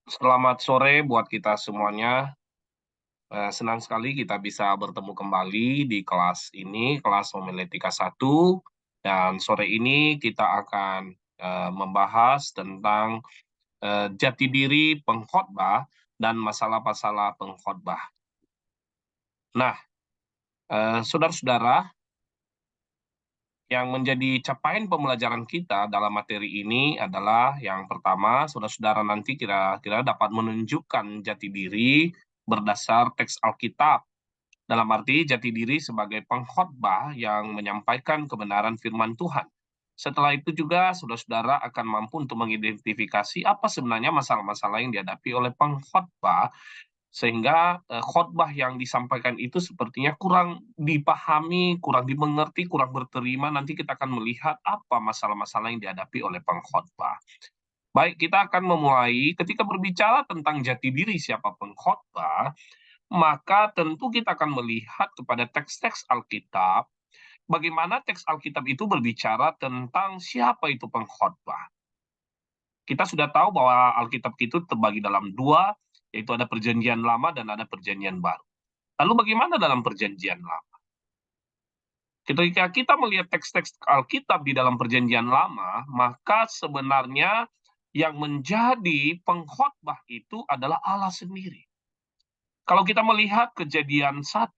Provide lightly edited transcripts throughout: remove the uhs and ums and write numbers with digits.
Selamat sore buat kita semuanya. Senang sekali kita bisa bertemu kembali di kelas ini, kelas Homiletika 1. Dan sore ini kita akan membahas tentang jati diri pengkhotbah dan masalah-masalah pengkhotbah. Nah, saudara-saudara, yang menjadi capaian pembelajaran kita dalam materi ini adalah yang pertama, saudara-saudara nanti kira-kira dapat menunjukkan jati diri berdasar teks Alkitab. Dalam arti jati diri sebagai pengkhotbah yang menyampaikan kebenaran firman Tuhan. Setelah itu juga saudara-saudara akan mampu untuk mengidentifikasi apa sebenarnya masalah-masalah yang dihadapi oleh pengkhotbah sehingga khotbah yang disampaikan itu sepertinya kurang dipahami, kurang dimengerti, kurang berterima. Nanti kita akan melihat apa masalah-masalah yang dihadapi oleh pengkhotbah. Baik, kita akan memulai ketika berbicara tentang jati diri siapa pengkhotbah, maka tentu kita akan melihat kepada teks-teks Alkitab, bagaimana teks Alkitab itu berbicara tentang siapa itu pengkhotbah. Kita sudah tahu bahwa Alkitab itu terbagi dalam dua, yaitu ada perjanjian lama dan ada perjanjian baru. Lalu bagaimana dalam perjanjian lama? Ketika kita melihat teks-teks Alkitab di dalam perjanjian lama, maka sebenarnya yang menjadi pengkhotbah itu adalah Allah sendiri. Kalau kita melihat Kejadian 1,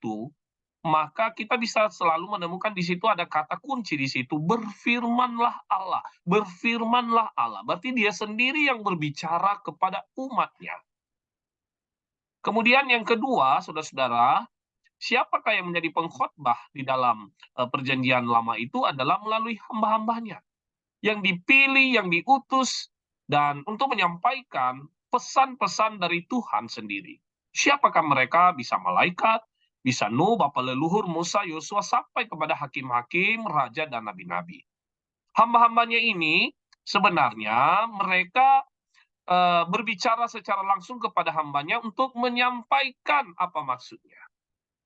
maka kita bisa selalu menemukan di situ ada kata kunci di situ, berfirmanlah Allah. Berfirmanlah Allah. Berarti dia sendiri yang berbicara kepada umatnya. Kemudian yang kedua, saudara-saudara, siapakah yang menjadi pengkhotbah di dalam perjanjian lama itu adalah melalui hamba-hambanya. Yang dipilih, yang diutus, dan untuk menyampaikan pesan-pesan dari Tuhan sendiri. Siapakah mereka? Bisa malaikat, bisa Nuh, bapa leluhur Musa, Yosua, sampai kepada hakim-hakim, raja, dan nabi-nabi. Hamba-hambanya ini sebenarnya mereka berbicara secara langsung kepada hambanya untuk menyampaikan apa maksudnya.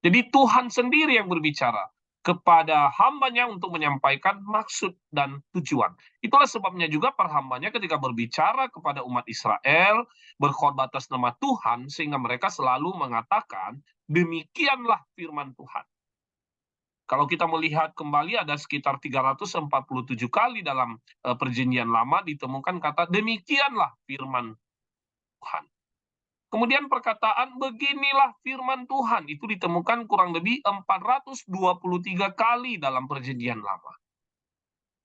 Jadi Tuhan sendiri yang berbicara kepada hambanya untuk menyampaikan maksud dan tujuan. Itulah sebabnya juga para hambanya ketika berbicara kepada umat Israel, berkhotbah atas nama Tuhan, sehingga mereka selalu mengatakan, demikianlah firman Tuhan. Kalau kita melihat kembali ada sekitar 347 kali dalam perjanjian lama ditemukan kata demikianlah firman Tuhan. Kemudian perkataan beginilah firman Tuhan itu ditemukan kurang lebih 423 kali dalam perjanjian lama.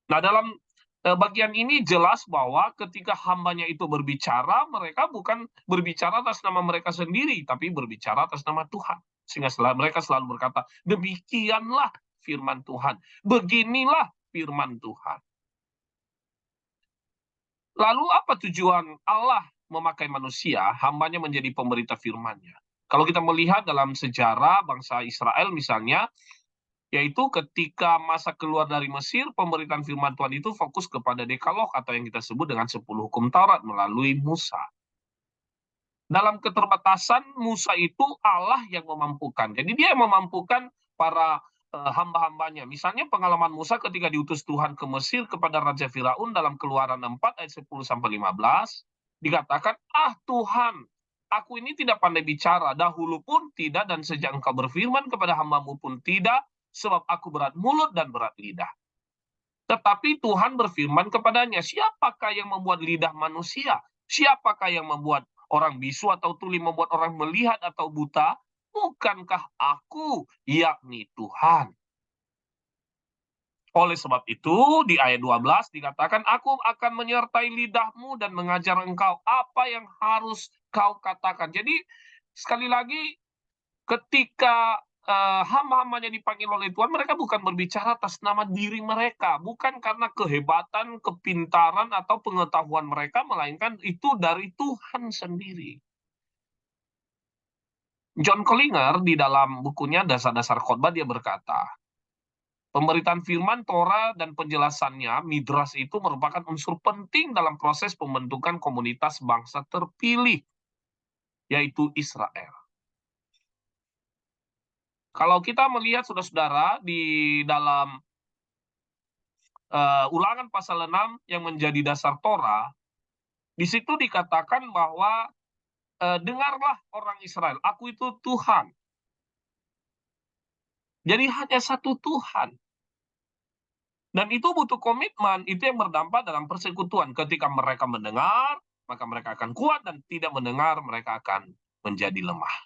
Nah, dalam bagian ini jelas bahwa ketika hambanya itu berbicara, mereka bukan berbicara atas nama mereka sendiri, tapi berbicara atas nama Tuhan. Sehingga mereka selalu berkata, demikianlah firman Tuhan. Beginilah firman Tuhan. Lalu apa tujuan Allah memakai manusia, hambanya menjadi pemberita firman-Nya? Kalau kita melihat dalam sejarah bangsa Israel misalnya, yaitu ketika masa keluar dari Mesir, pemberitaan firman Tuhan itu fokus kepada dekalog atau yang kita sebut dengan 10 hukum Taurat melalui Musa. Dalam keterbatasan Musa itu Allah yang memampukan. Jadi dia yang memampukan para hamba-hambanya. Misalnya pengalaman Musa ketika diutus Tuhan ke Mesir kepada Raja Firaun dalam Keluaran 4 ayat 10-15, dikatakan, "Ah Tuhan, aku ini tidak pandai bicara, dahulu pun tidak, dan sejak engkau berfirman kepada hambamu pun tidak, sebab aku berat mulut dan berat lidah." Tetapi Tuhan berfirman kepadanya, siapakah yang membuat lidah manusia? Siapakah yang membuat orang bisu atau tuli, membuat orang melihat atau buta? Bukankah aku, yakni Tuhan? Oleh sebab itu, di ayat 12 dikatakan, aku akan menyertai lidahmu dan mengajar engkau apa yang harus kau katakan. Jadi, sekali lagi, ketika hamba-hambanya dipanggil oleh Tuhan, mereka bukan berbicara atas nama diri mereka, bukan karena kehebatan, kepintaran, atau pengetahuan mereka, melainkan itu dari Tuhan sendiri. John Collinger di dalam bukunya Dasar-Dasar Khotbah dia berkata, pemberitaan firman Torah dan penjelasannya, Midras itu merupakan unsur penting dalam proses pembentukan komunitas bangsa terpilih, yaitu Israel. Kalau kita melihat saudara-saudara di dalam Ulangan pasal 6 yang menjadi dasar Torah, di situ dikatakan bahwa dengarlah orang Israel, aku itu Tuhan. Jadi hanya satu Tuhan. Dan itu butuh komitmen, itu yang berdampak dalam persekutuan. Ketika mereka mendengar, maka mereka akan kuat, dan tidak mendengar, mereka akan menjadi lemah.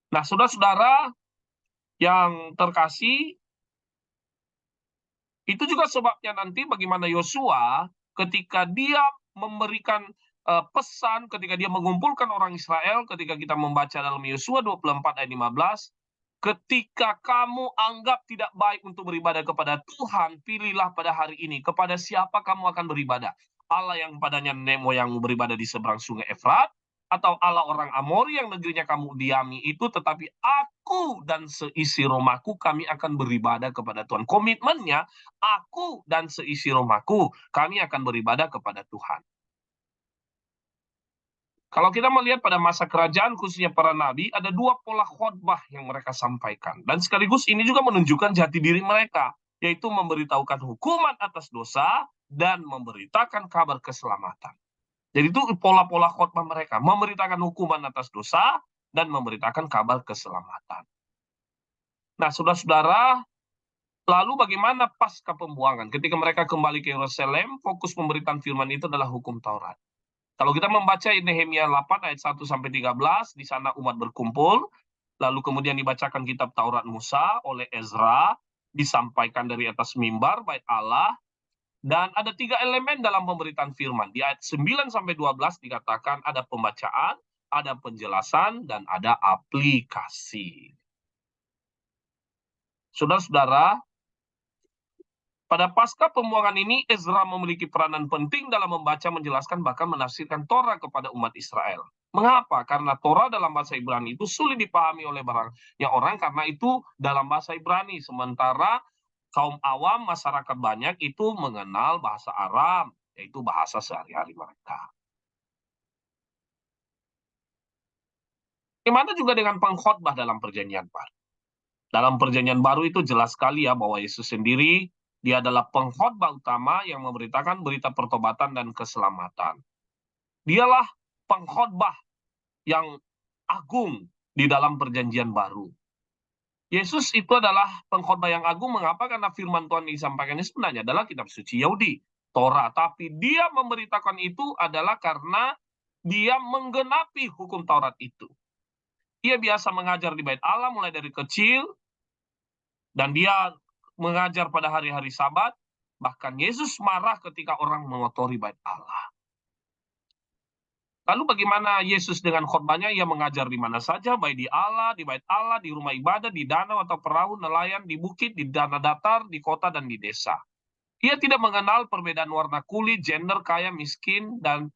Nah, saudara-saudara yang terkasih, itu juga sebabnya nanti bagaimana Yosua ketika dia memberikan pesan, ketika dia mengumpulkan orang Israel, ketika kita membaca dalam Yosua 24 ayat 15, ketika kamu anggap tidak baik untuk beribadah kepada Tuhan, pilihlah pada hari ini kepada siapa kamu akan beribadah. Allah yang padanya nenek moyangmu beribadah di seberang sungai Efrat, atau Allah orang Amori yang negerinya kamu diami itu, tetapi aku dan seisi rumahku kami akan beribadah kepada Tuhan. Komitmennya, aku dan seisi rumahku kami akan beribadah kepada Tuhan. Kalau kita melihat pada masa kerajaan, khususnya para nabi, ada dua pola khotbah yang mereka sampaikan. Dan sekaligus ini juga menunjukkan jati diri mereka, yaitu memberitahukan hukuman atas dosa dan memberitakan kabar keselamatan. Jadi itu pola-pola khotbah mereka, memberitakan hukuman atas dosa dan memberitakan kabar keselamatan. Nah, saudara-saudara, lalu bagaimana pasca pembuangan? Ketika mereka kembali ke Yerusalem, fokus pemberitaan firman itu adalah hukum Taurat. Kalau kita membaca Nehemia 8 ayat 1 sampai 13, di sana umat berkumpul, lalu kemudian dibacakan kitab Taurat Musa oleh Ezra, disampaikan dari atas mimbar bait Allah, dan ada 3 elemen dalam pemberitaan firman. Di ayat 9 sampai 12 dikatakan ada pembacaan, ada penjelasan, dan ada aplikasi. Saudara-saudara, pada pasca pembuangan ini, Ezra memiliki peranan penting dalam membaca, menjelaskan, bahkan menafsirkan Torah kepada umat Israel. Mengapa? Karena Torah dalam bahasa Ibrani itu sulit dipahami oleh banyak orang, karena itu dalam bahasa Ibrani. Sementara kaum awam, masyarakat banyak itu mengenal bahasa Aram, yaitu bahasa sehari-hari mereka. Bagaimana juga dengan pengkhotbah dalam perjanjian baru? Dalam perjanjian baru itu jelas sekali ya bahwa Yesus sendiri, dia adalah pengkhotbah utama yang memberitakan berita pertobatan dan keselamatan. Dialah pengkhotbah yang agung di dalam perjanjian baru. Yesus itu adalah pengkhotbah yang agung. Mengapa? Karena firman Tuhan disampaikannya sebenarnya adalah kitab suci Yahudi, Torah. Tapi dia memberitakan itu adalah karena dia menggenapi hukum Taurat itu. Dia biasa mengajar di bait Allah mulai dari kecil, dan dia mengajar pada hari-hari Sabat. Bahkan Yesus marah ketika orang mengotori bait Allah. Lalu bagaimana Yesus dengan khotbahnya? Ia mengajar di mana saja, baik di Allah, di bait Allah, di rumah ibadah, di danau atau perahu, nelayan, di bukit, di tanah datar, di kota, dan di desa. Ia tidak mengenal perbedaan warna kulit, gender, kaya, miskin, dan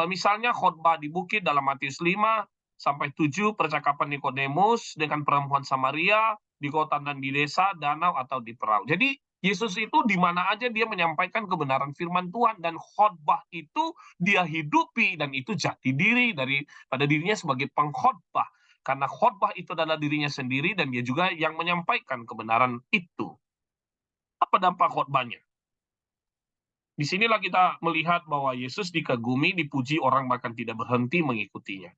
misalnya khotbah di bukit dalam Matius 5 sampai 7, percakapan Nikodemus dengan perempuan Samaria, di kota dan di desa, danau atau di perahu. Jadi Yesus itu di mana aja dia menyampaikan kebenaran firman Tuhan, dan khotbah itu dia hidupi, dan itu jati diri pada dirinya sebagai pengkhotbah. Karena khotbah itu adalah dirinya sendiri, dan dia juga yang menyampaikan kebenaran itu. Apa dampak khotbahnya? Disinilah kita melihat bahwa Yesus dikagumi, dipuji, orang bahkan tidak berhenti mengikutinya.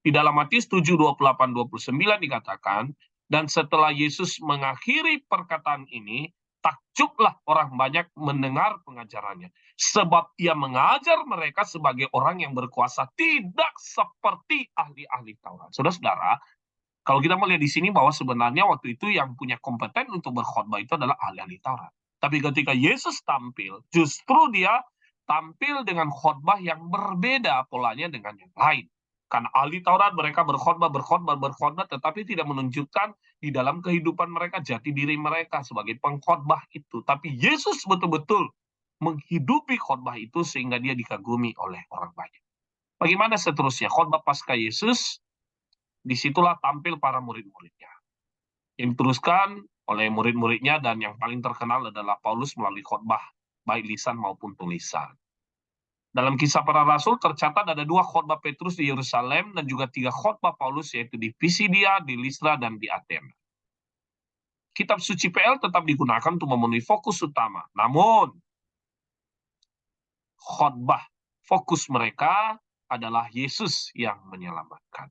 Di dalam Matius 7, 28-29 dikatakan, dan setelah Yesus mengakhiri perkataan ini, takjublah orang banyak mendengar pengajarannya. Sebab ia mengajar mereka sebagai orang yang berkuasa, tidak seperti ahli-ahli Taurat. Saudara-saudara, kalau kita melihat di sini bahwa sebenarnya waktu itu yang punya kompeten untuk berkhotbah itu adalah ahli-ahli Taurat. Tapi ketika Yesus tampil, justru dia tampil dengan khotbah yang berbeda polanya dengan yang lain. Karena ahli Taurat mereka berkhotbah, tetapi tidak menunjukkan di dalam kehidupan mereka jati diri mereka sebagai pengkhotbah itu. Tapi Yesus betul-betul menghidupi khotbah itu sehingga dia dikagumi oleh orang banyak. Bagaimana seterusnya? Khotbah pasca Yesus, disitulah tampil para murid-muridnya, yang diteruskan oleh murid-muridnya, dan yang paling terkenal adalah Paulus melalui khotbah, baik lisan maupun tulisan. Dalam Kisah Para Rasul tercatat ada 2 khotbah Petrus di Yerusalem, dan juga 3 khotbah Paulus, yaitu di Pisidia, di Listra, dan di Athena. Kitab suci PL tetap digunakan untuk memenuhi fokus utama. Namun, khotbah fokus mereka adalah Yesus yang menyelamatkan.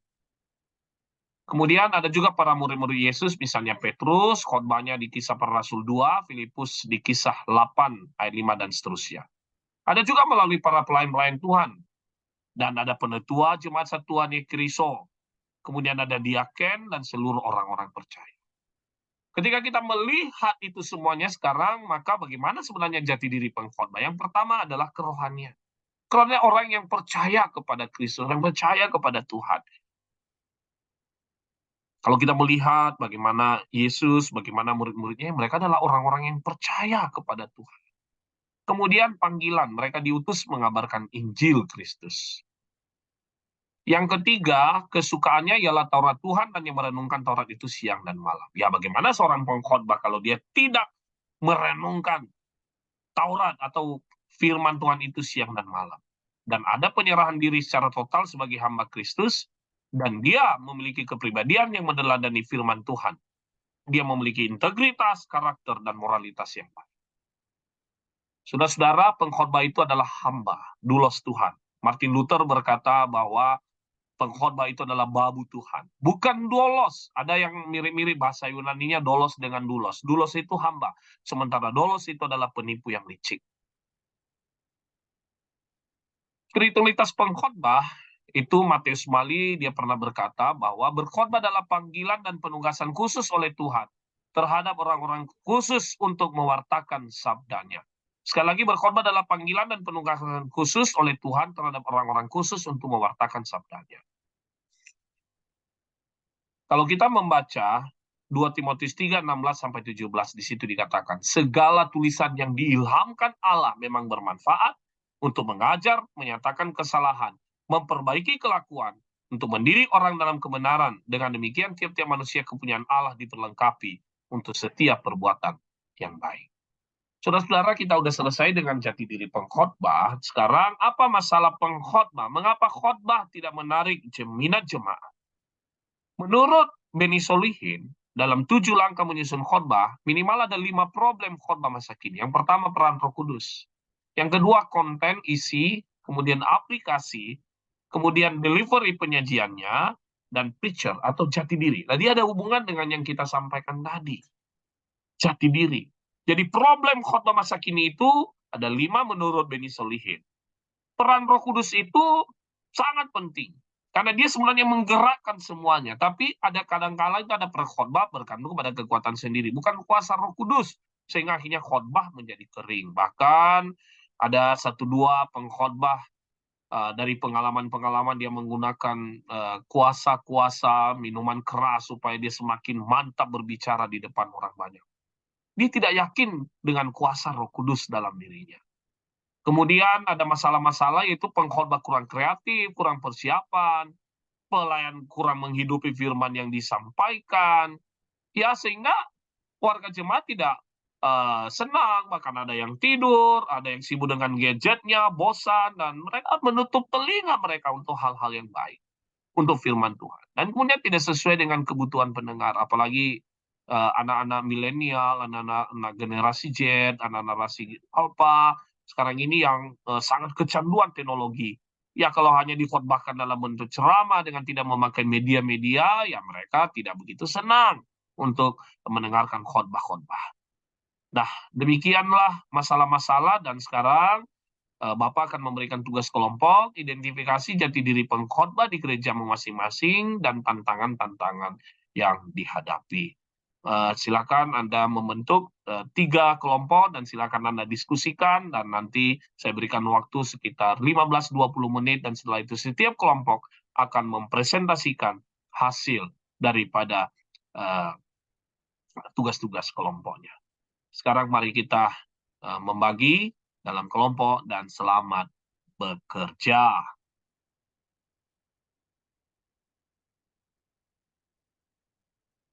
Kemudian ada juga para murid-murid Yesus, misalnya Petrus, khotbahnya di Kisah Para Rasul 2, Filipus di Kisah 8 ayat 5 dan seterusnya. Ada juga melalui para pelayan-pelayan Tuhan, dan ada penetua Jemaat Satuan Kristo, kemudian ada diaken dan seluruh orang-orang percaya. Ketika kita melihat itu semuanya sekarang, maka bagaimana sebenarnya jati diri pengkhotbah? Yang pertama adalah kerohanian. Karena orang yang percaya kepada Kristus, yang percaya kepada Tuhan. Kalau kita melihat bagaimana Yesus, bagaimana murid-muridnya, mereka adalah orang-orang yang percaya kepada Tuhan. Kemudian panggilan, mereka diutus mengabarkan Injil Kristus. Yang ketiga, kesukaannya ialah Taurat Tuhan dan yang merenungkan Taurat itu siang dan malam. Ya, bagaimana seorang pengkhotbah kalau dia tidak merenungkan Taurat atau firman Tuhan itu siang dan malam? Dan ada penyerahan diri secara total sebagai hamba Kristus, dan dia memiliki kepribadian yang meneladani firman Tuhan. Dia memiliki integritas, karakter, dan moralitas yang baik. Saudara-saudara, pengkhotbah itu adalah hamba, doulos Tuhan. Martin Luther berkata bahwa pengkhotbah itu adalah babu Tuhan. Bukan doulos. Ada yang mirip-mirip bahasa Yunaninya doulos dengan doulos. Doulos itu hamba. Sementara doulos itu adalah penipu yang licik. Spiritualitas pengkhotbah itu Matius Mali dia pernah berkata bahwa berkhotbah adalah panggilan dan penugasan khusus oleh Tuhan terhadap orang-orang khusus untuk mewartakan sabdanya. Sekali lagi, berkhotbah adalah panggilan dan penugasan khusus oleh Tuhan terhadap orang-orang khusus untuk mewartakan sabdanya. Kalau kita membaca 2 Timotius 3, 16-17, di situ dikatakan, segala tulisan yang diilhamkan Allah memang bermanfaat untuk mengajar, menyatakan kesalahan, memperbaiki kelakuan, untuk mendiri orang dalam kebenaran. Dengan demikian, tiap-tiap manusia kepunyaan Allah diperlengkapi untuk setiap perbuatan yang baik. Saudara-saudara, kita sudah selesai dengan jati diri pengkhotbah. Sekarang, apa masalah pengkhotbah? Mengapa khotbah tidak menarik minat jemaat? Menurut Benny Solihin, dalam 7 langkah menyusun khotbah, minimal ada 5 problem khotbah masa kini. Yang pertama, peran Roh Kudus. Yang kedua, konten, isi, kemudian aplikasi, kemudian delivery penyajiannya, dan picture atau jati diri. Tadi ada hubungan dengan yang kita sampaikan tadi. Jati diri. Jadi problem khotbah masa kini itu ada 5 menurut Benny Solihin. Peran Roh Kudus itu sangat penting. Karena dia sebenarnya menggerakkan semuanya. Tapi ada kadang-kala itu ada perkhotbah bergantung pada kekuatan sendiri. Bukan kuasa Roh Kudus. Sehingga akhirnya khotbah menjadi kering. Bahkan ada 1-2 pengkhotbah dari pengalaman-pengalaman dia menggunakan kuasa-kuasa minuman keras supaya dia semakin mantap berbicara di depan orang banyak. Dia tidak yakin dengan kuasa Roh Kudus dalam dirinya. Kemudian ada masalah-masalah yaitu pengkhotbah kurang kreatif, kurang persiapan, pelayan kurang menghidupi firman yang disampaikan. Ya, sehingga warga jemaat tidak senang, bahkan ada yang tidur, ada yang sibuk dengan gadgetnya, bosan, dan mereka menutup telinga mereka untuk hal-hal yang baik, untuk firman Tuhan. Dan kemudian tidak sesuai dengan kebutuhan pendengar, apalagi anak-anak milenial, anak-anak generasi Z, anak-anak generasi Alpha, sekarang ini yang sangat kecanduan teknologi. Ya, kalau hanya dikhotbahkan dalam bentuk ceramah dengan tidak memakai media-media, ya mereka tidak begitu senang untuk mendengarkan khotbah-khotbah. Nah, demikianlah masalah-masalah, dan sekarang Bapak akan memberikan tugas kelompok, identifikasi jati diri pengkhotbah di gereja masing-masing, dan tantangan-tantangan yang dihadapi. Silakan Anda membentuk 3 kelompok, dan silakan Anda diskusikan, dan nanti saya berikan waktu sekitar 15-20 menit, dan setelah itu setiap kelompok akan mempresentasikan hasil daripada tugas-tugas kelompoknya. Sekarang mari kita membagi dalam kelompok, dan selamat bekerja.